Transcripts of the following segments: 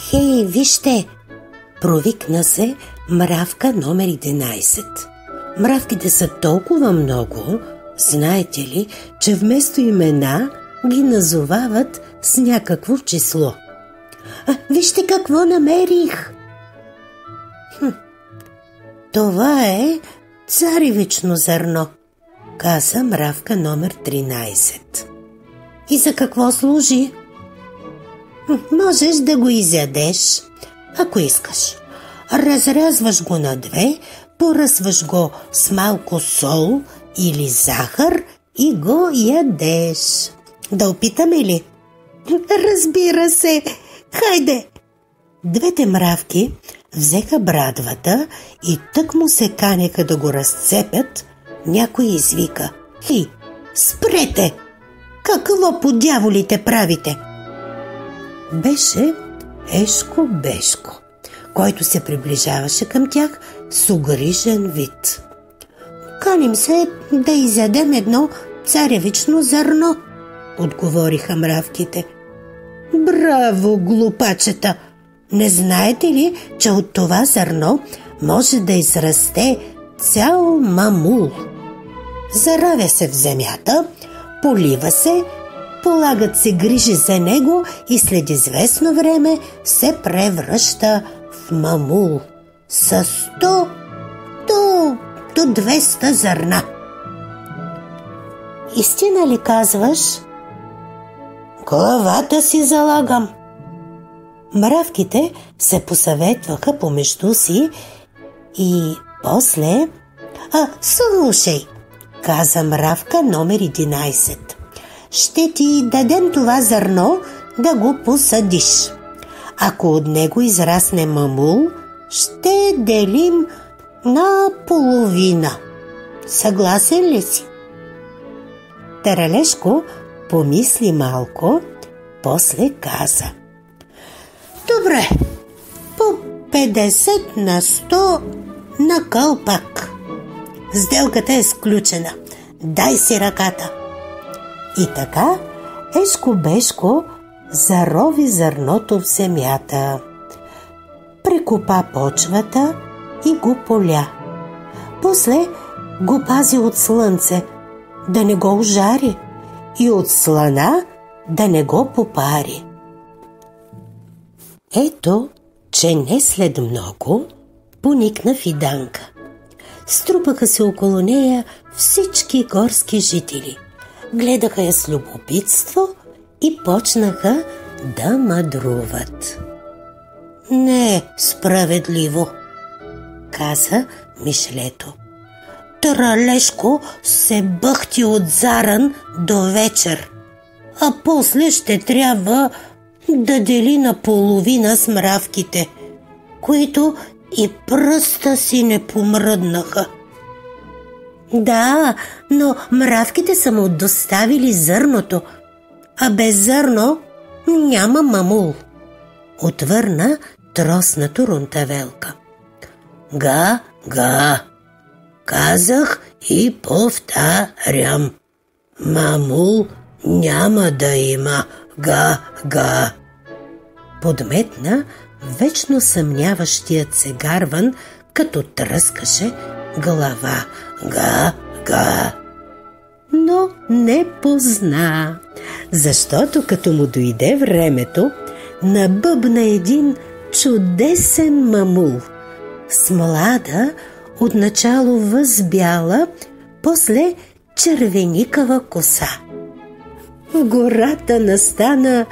Хей, вижте! Провикна се мравка номер 11. Мравките са толкова много, знаете ли, че вместо имена ги назовават с някакво число. Вижте какво намерих! Това е царевично зърно, каза мравка номер 13. И за какво служи? Можеш да го изядеш, ако искаш. Разрязваш го на две, поръсваш го с малко сол или захар и го ядеш. Да опитаме ли? Разбира се! Хайде! Двете мравки взеха брадвата и тък му се канеха да го разцепят, някой извика: Хей, спрете! Какво по дяволите правите? Беше Ешко Бешко, който се приближаваше към тях с угрижен вид. Каним се да изядем едно царевично зърно, отговориха мравките. Браво, глупачета! Не знаете ли, че от това зърно може да израсте цял мамул? Заравя се в земята, полива се, полагат се грижи за него и след известно време се превръща в мамул с 100 до 200 зърна. Истина ли казваш? Главата си залагам. Мравките се посъветваха помежду си и после... Слушай, каза мравка номер 11. Ще ти дадем това зърно да го посадиш. Ако от него израсне мамул, ще делим на половина. Съгласен ли си? Таралешко помисли малко, после каза: Добре, по 50 на 100 на кълпак. Сделката е сключена. Дай си ръката. И така Ешко Бешко зарови зърното в земята, прекопа почвата и го поля. После го пази от слънце, да не го ожари, и от слана да не го попари. Ето, че не след много поникна Фиданка. Струпаха се около нея всички горски жители. Гледаха я с любопитство и почнаха да мъдруват. Не е справедливо, каза мишлето. Таралешко се бъхти от заран до вечер, а после ще трябва да дели наполовина с мравките, които и пръста си не помръднаха. Да, но мравките са му доставили зърното, а без зърно няма мамул, отвърна троснато Рунтавелка. Га, казах и повтарям. Мамул няма да има, га. Подметна вечно съмняващият се гарван, като тръскаше глава. Га. Но не позна, защото като му дойде времето, набъбна един чудесен мамул с млада, отначало възбяла, после червеникава коса. В гората настана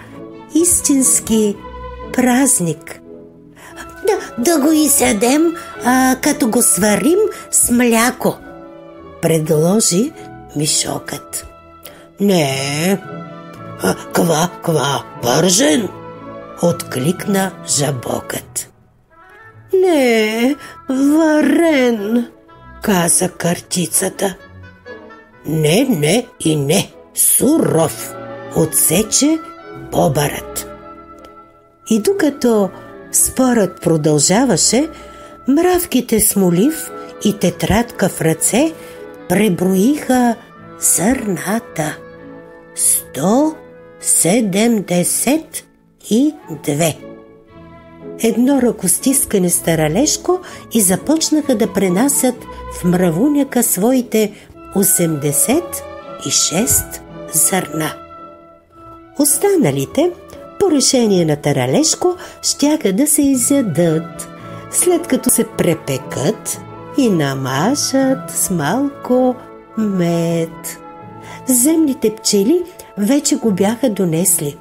истински празник. Да го изядем, като го сварим с мляко, предложи мишокът. Не, ква, пържен, откликна жабокът. Не, варен, каза картицата. Не и не, суров, отсече бобърът. И докато спорът продължаваше, мравките с молив и тетрадка в ръце преброиха зърната. 172. едно ръкостискане с Таралежко и започнаха да пренасят в мравуняка своите 86 зърна. Останалите, по решение на Таралежко, щяха да се изядат, след като се препекат и намажат с малко мед. Земните пчели вече го бяха донесли.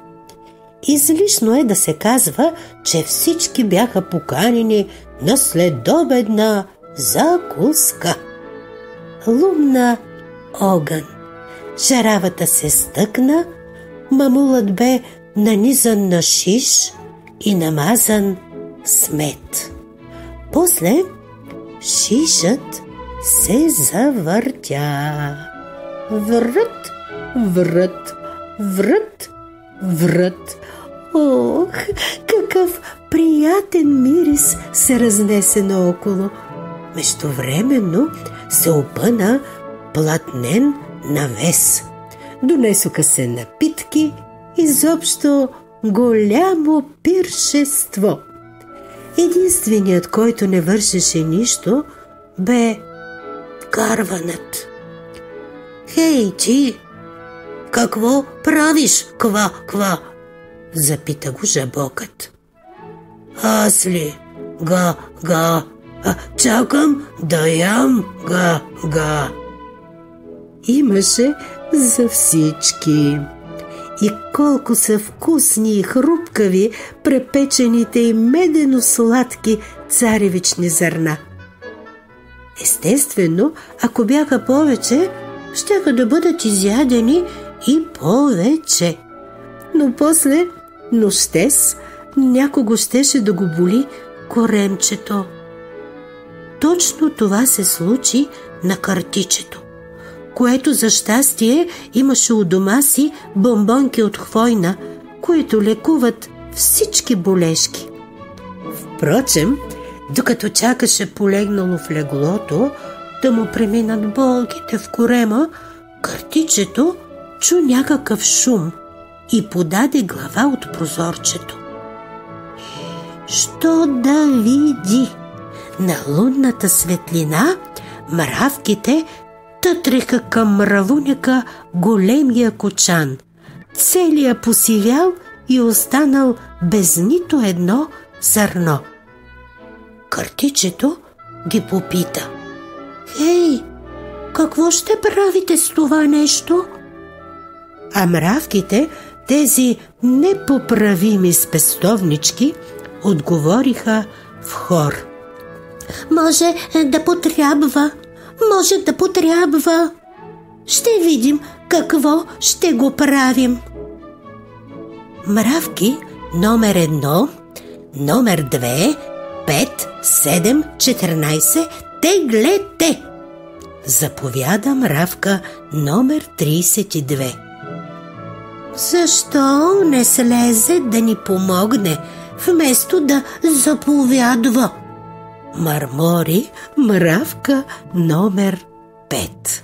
Излишно е да се казва, че всички бяха поканени на следобедна закуска. Лумна огън. Жаравата се стъкна, мамулът бе нанизан на шиш и намазан с мед. После шишът се завъртя. Врът, врът, врът, врът. Ох, какъв приятен мирис се разнесе наоколо. Междувременно се опъна платнен навес. Донесоха се напитки, изобщо голямо пиршество. Единственият, който не вършеше нищо, бе карванът. Хей, ти! Какво правиш, ква? Запита го жабокът. Аз ли? Га. Чакам да ям, га. Имаше за всички. И колко са вкусни и хрупкави препечените и медено-сладки царевични зърна. Естествено, ако бяха повече, щяха да бъдат изядени и повече. Но после, нощес, някого щеше да го боли коремчето. Точно това се случи на картичето, което за щастие имаше у дома си бомбонки от хвойна, които лекуват всички болешки. Впрочем, докато чакаше полегнало в леглото да му преминат болките в корема, картичето чу някакъв шум и подаде глава от прозорчето. Що да види? На лунната светлина мравките тътреха към мравуняка големия кочан, целия посивял и останал без нито едно зърно. Картичето ги попита: Хей, какво ще правите с това нещо? А мравките, тези непоправими спестовнички, отговориха в хор: Може да потрябва. Ще видим какво ще го правим. Мравки номер 1, номер 2, 5, 7, 14, теглете! Заповяда мравка номер 32. Защо не слезе да ни помогне, вместо да заповядва? Мърмори мравка номер 5.